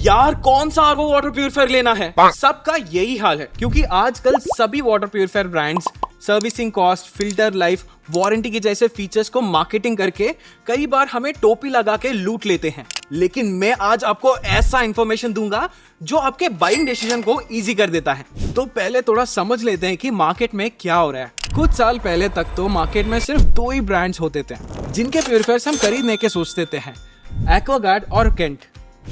यार कौन सा आरओ वाटर प्यूरिफायर लेना है? सबका यही हाल है, क्योंकि आजकल सभी water purifier brands servicing cost, filter life, warranty के जैसे फीचर्स को मार्केटिंग करके कई बार हमें टोपी लगा के लूट लेते हैं। लेकिन मैं आज आपको ऐसा इंफॉर्मेशन दूंगा जो आपके बाइंग डिसीजन को इजी कर देता है। तो पहले थोड़ा समझ लेते हैं कि मार्केट में क्या हो रहा है। कुछ साल पहले तक तो मार्केट में सिर्फ 2 ही ब्रांड्स होते थे जिनके प्यूरिफायर्स हम खरीदने के सोचते थे, एक्वागार्ड और केंट।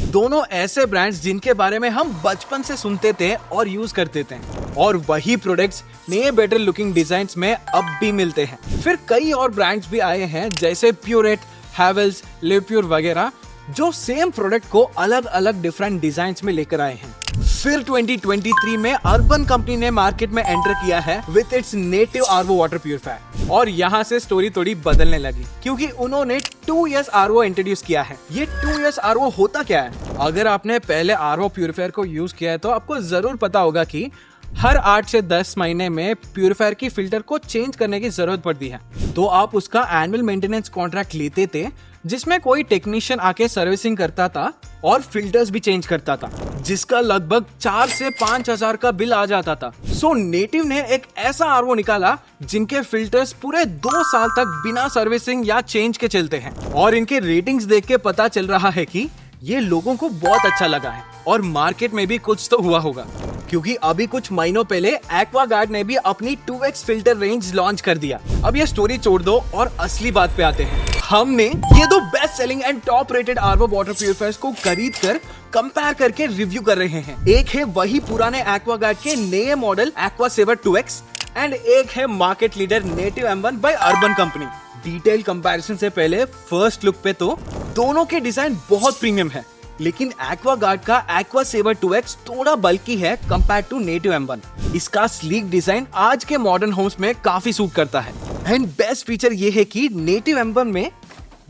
दोनों ऐसे ब्रांड्स जिनके बारे में हम बचपन से सुनते थे और यूज करते थे, और वही प्रोडक्ट्स नए बेटर लुकिंग डिजाइन्स में अब भी मिलते हैं। फिर कई और ब्रांड्स भी आए हैं जैसे प्योरेट, हैवेल्स, लिवप्योर वगैरह, जो सेम प्रोडक्ट को अलग अलग डिफरेंट डिजाइन्स में लेकर आए हैं। फिर 2023 में अर्बन कंपनी ने मार्केट में एंटर किया है with its native RO water purifier, और यहाँ से स्टोरी थोड़ी बदलने लगी क्योंकि उन्होंने 2 इयर्स आरओ इंट्रोड्यूस किया है। ये 2 इयर्स आरओ होता क्या है? अगर आपने पहले आरओ प्यूरिफायर को यूज किया है तो आपको जरूर पता होगा कि हर 8 से 10 महीने में प्यूरिफायर की फिल्टर को चेंज करने की जरूरत पड़ती है। तो आप उसका एनुअल मेंटेनेंस कॉन्ट्रैक्ट लेते थे जिसमें कोई टेक्नीशियन आके सर्विसिंग करता था और फिल्टर्स भी चेंज करता था, जिसका लगभग 4 से 5 हजार का बिल आ जाता था। सो नेटिव ने एक ऐसा आरओ निकाला जिनके फिल्टर्स पूरे 2 साल तक बिना सर्विसिंग या चेंज के चलते हैं, और इनके रेटिंग्स देख के पता चल रहा है कि ये लोगों को बहुत अच्छा लगा है और मार्केट में भी कुछ तो हुआ होगा, क्योंकि अभी कुछ महीनों पहले एक्वागार्ड ने भी अपनी 2x फिल्टर रेंज लॉन्च कर दिया। अब ये स्टोरी छोड़ दो और असली बात पे आते हैं। हमने ये 2 best selling and top rated RO water purifiers को खरीद कर कंपेयर करके रिव्यू कर रहे हैं। एक है वही पुराने एक्वागार्ड के नए मॉडल एक्वासेवर 2x एंड एक है market leader Native M1 by Urban Company. Detail comparison से पहले फर्स्ट लुक पे तो दोनों के डिजाइन बहुत प्रीमियम है, लेकिन एक्वागार्ड का एक्वासेवर 2x थोड़ा बल्की है कंपेयर टू नेटिव M1। इसका स्लीक डिजाइन आज के मॉडर्न होम्स में काफी सूट करता है, एंड बेस्ट फीचर ये है कि नेटिव M1 में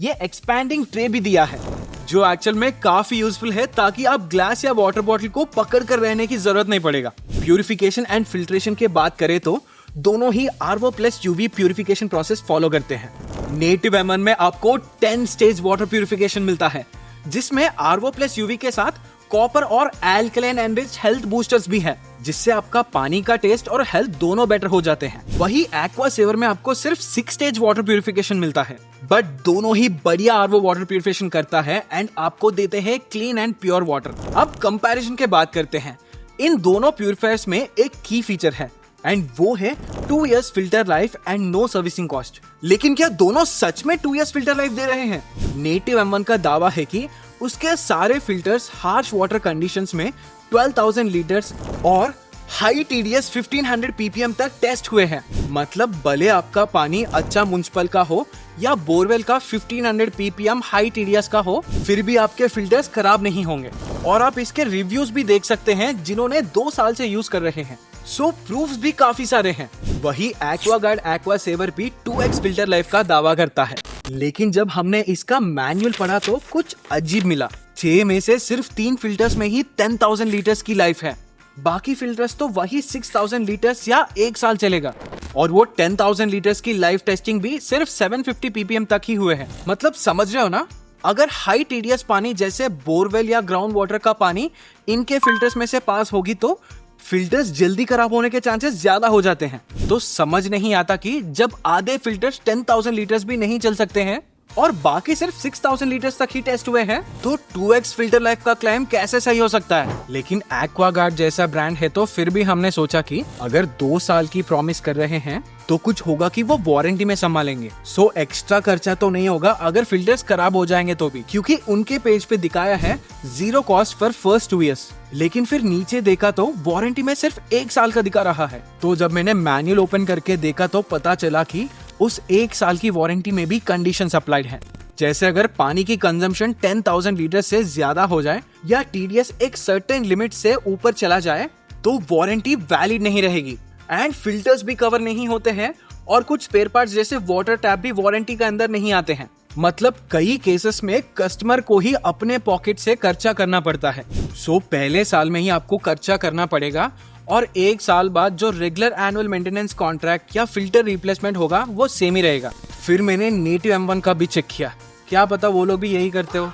ये एक्सपैंडिंग ट्रे भी दिया है, जो एक्चुअल में काफी यूजफुल है ताकि आप ग्लास या वाटर बॉटल को पकड़ कर रहने की जरूरत नहीं पड़ेगा। प्यूरिफिकेशन एंड फिल्ट्रेशन की बात करें तो दोनों ही RO plus UV purification process follow करते हैं। नेटिव M1 में आपको 10 स्टेज वाटर प्यूरिफिकेशन मिलता है, जिसमें आरओ प्लस यूवी के साथ कॉपर और एल्कलाइन एनरिच्ड हेल्थ बूस्टर्स भी है, जिससे आपका पानी का टेस्ट और हेल्थ दोनों बेटर हो जाते हैं। वही एक्वासेवर में आपको सिर्फ 6 स्टेज वाटर प्यूरिफिकेशन मिलता है, बट दोनों ही बढ़िया आरओ वाटर प्यूरिफिकेशन करता है एंड आपको देते हैं क्लीन एंड प्योर वाटर। अब कंपैरिजन के बात करते हैं। इन दोनों प्यूरिफायर्स में एक की फीचर है, एंड वो है 2 years filter life and no servicing cost. लेकिन क्या दोनों सच में 2 इयर्स फिल्टर लाइफ दे रहे हैं? नेटिव M1 का दावा है कि उसके सारे फिल्टर्स हार्श वाटर कंडीशंस में 12,000 लीटर्स और हाई TDS 1500 ppm तक टेस्ट हुए हैं। मतलब भले आपका पानी अच्छा म्युनिसिपल का हो या बोरवेल का 1500 ppm हाई TDS का हो, फिर भी आपके फिल्टर्स खराब नहीं होंगे। और आप इसके रिव्यूज भी देख सकते हैं जिन्होंने 2 साल से यूज कर रहे हैं। सो प्रूफ्स भी काफी सारे हैं। वही एक्वागार्ड एक्वासेवर भी 2x फिल्टर लाइफ का दावा करता है, लेकिन जब हमने इसका मैनुअल पढ़ा तो कुछ अजीब मिला। 6 में से सिर्फ 3 फिल्टर्स में ही 10,000 लीटर्स की लाइफ है, बाकी फिल्टर्स तो वही 6,000 लीटर्स या 1 साल चलेगा, और वो 10,000 लीटर्स की लाइफ टेस्टिंग भी सिर्फ 750 ppm तक ही हुए हैं। मतलब समझ रहे हो ना? अगर हाई TDS पानी जैसे बोरवेल या ग्राउंड वाटर का पानी इनके फिल्टर्स में से पास होगी तो फिल्टर्स जल्दी खराब होने के चांसेस ज्यादा हो जाते हैं। तो समझ नहीं आता कि जब आधे फिल्टर्स 10,000 लीटर्स भी नहीं चल सकते हैं और बाकी सिर्फ 6,000 लीटर्स तक ही टेस्ट हुए हैं, तो 2x फिल्टर लाइफ का क्लेम कैसे सही हो सकता है? लेकिन एक्वागार्ड जैसा ब्रांड है तो फिर भी हमने सोचा कि अगर 2 साल की प्रॉमिस कर रहे हैं तो कुछ होगा कि वो वारंटी में संभालेंगे। सो एक्स्ट्रा खर्चा तो नहीं होगा अगर फिल्टर्स खराब हो जाएंगे तो भी, क्योंकि उनके पेज पे दिखाया है 0 कॉस्ट फॉर फर्स्ट 2 इयर्स। लेकिन फिर नीचे देखा तो वारंटी में सिर्फ 1 साल का दिखा रहा है। तो जब मैंने मैनुअल ओपन करके देखा तो पता चला कि उस 1 साल की वारंटी में भी कंडीशंस अप्लाइड हैं। जैसे अगर पानी की कंजम्पशन 10,000 लीटर से ज्यादा हो जाए या TDS एक सर्टेन लिमिट से ऊपर चला जाए तो वारंटी वैलिड नहीं रहेगी, एंड फिल्टर्स भी कवर नहीं होते हैं, और कुछ स्पेयर पार्ट्स जैसे वाटर टैप भी वारंटी के अंदर नहीं आते हैं। मतलब कई केसेस में कस्टमर को ही अपने पॉकेट से खर्चा करना पड़ता है। सो पहले साल में ही आपको खर्चा करना पड़ेगा, और 1 साल बाद जो रेगुलर एनुअल मेंटेनेंस कॉन्ट्रैक्ट या फिल्टर रिप्लेसमेंट होगा वो सेम ही रहेगा। फिर मैंने नेटिव M1 का भी चेक किया, क्या पता वो लोग भी यही करते हो।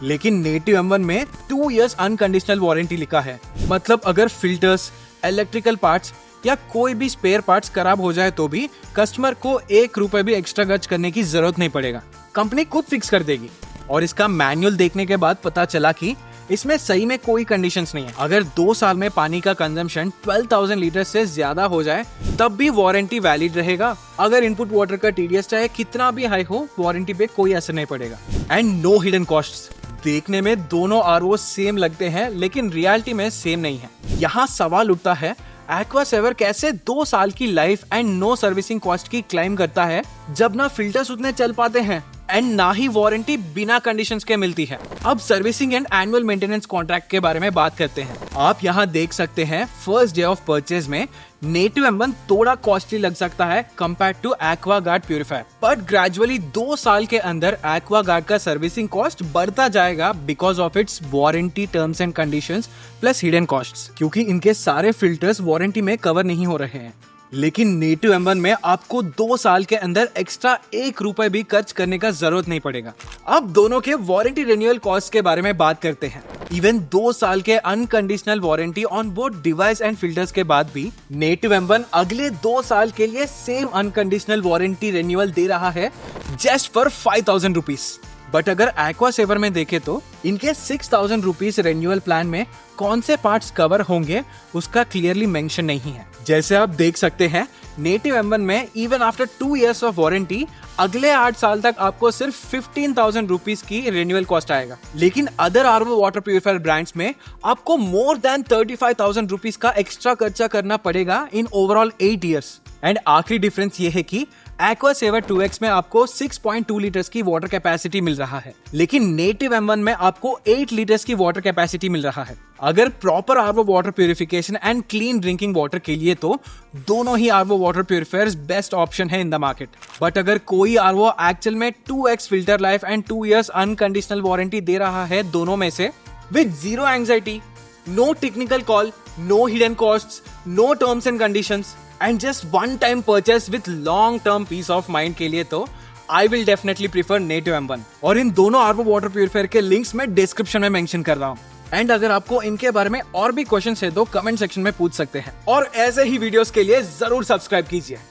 लेकिन नेटिव M1 में 2 years अनकंडीशनल वारंटी लिखा है। मतलब अगर फिल्टर्स, इलेक्ट्रिकल पार्ट्स या कोई भी स्पेयर पार्ट्स खराब हो जाए तो भी कस्टमर को 1 रुपए भी एक्स्ट्रा खर्च करने की जरूरत नहीं पड़ेगा, कंपनी खुद फिक्स कर देगी। और इसका मैनुअल देखने के बाद पता चला कि इसमें सही में कोई कंडीशंस नहीं है। अगर 2 साल में पानी का कंजम्पशन 12,000 लीटर से ज्यादा हो जाए तब भी वारंटी वैलिड रहेगा। अगर इनपुट वाटर का TDS चाहे कितना भी हाई हो, वारंटी पे कोई असर नहीं पड़ेगा। And no hidden costs. देखने में दोनों RO सेम लगते हैं लेकिन रियलिटी में सेम नहीं है। यहाँ सवाल उठता है, एक्वासेवर कैसे 2 साल की life and no servicing cost की क्लेम करता है जब ना फिल्टर्स उतने चल पाते हैं एंड ना ही वारंटी बिना कंडीशंस के मिलती है। अब servicing and annual maintenance contract के बारे में बात करते हैं। आप यहाँ देख सकते हैं फर्स्ट डे ऑफ परचेज में नेटिव M1 थोड़ा कॉस्टली लग सकता है compare to Aquaguard purifier, but gradually 2 साल के अंदर एक्वागार्ड का सर्विसिंग कॉस्ट बढ़ता जाएगा because of its warranty terms and conditions plus hidden costs, क्योंकि इनके सारे फिल्टर्स वारंटी में कवर नहीं हो रहे हैं। लेकिन नेटिव M1 में आपको 2 साल के अंदर एक्स्ट्रा 1 रुपए भी खर्च करने का जरूरत नहीं पड़ेगा। अब दोनों के वारंटी रिन्यूअल कॉस्ट के बारे में बात करते हैं। इवन 2 साल के unconditional warranty on both device and filters के बाद भी नेटिव M1 अगले 2 साल के लिए सेम अनकंडीशनल वारंटी रिन्यूअल दे रहा है जस्ट फॉर 5,000 रुपीज। बट अगर एक्वासेवर में देखें तो इनके 6,000 रुपीज रिन्यूअल प्लान में कौन से पार्ट्स कवर होंगे उसका क्लियरली मेंशन नहीं है। जैसे आप देख सकते हैं नेटिव M1 में even after 2 years of warranty अगले 8 साल तक आपको सिर्फ 15,000 रुपीज की रिन्यूअल कॉस्ट आएगा। लेकिन other RO water purifier brands में आपको मोर देन 35,000 रुपीज का एक्स्ट्रा खर्चा करना पड़ेगा इन ओवरऑल 8 years। एंड आखिरी डिफरेंस ये है कि एक्वासेवर 2X में आपको 6.2 लीटर्स की वाटर कैपेसिटी मिल रहा है, लेकिन नेटिव M1 में आपको 8 लीटर्स की वाटर कैपेसिटी मिल रहा है। अगर proper RO water purification and clean drinking water के लिए तो दोनों ही RO water purifiers best option है इन द मार्केट। बट अगर कोई RO एक्चुअल में 2X filter life and 2 years unconditional warranty दे रहा है दोनों में से with zero anxiety, no technical call, no hidden costs, no terms and conditions and just one time purchase with long term peace of mind के लिए तो I will definitely prefer Native M1। और इन दोनों RO वाटर प्यूरिफायर के links मैं description में mention कर रहा हूँ। एंड अगर आपको इनके बारे में और भी क्वेश्चन है तो कमेंट सेक्शन में पूछ सकते हैं। और ऐसे ही वीडियोस के लिए जरूर सब्सक्राइब कीजिए।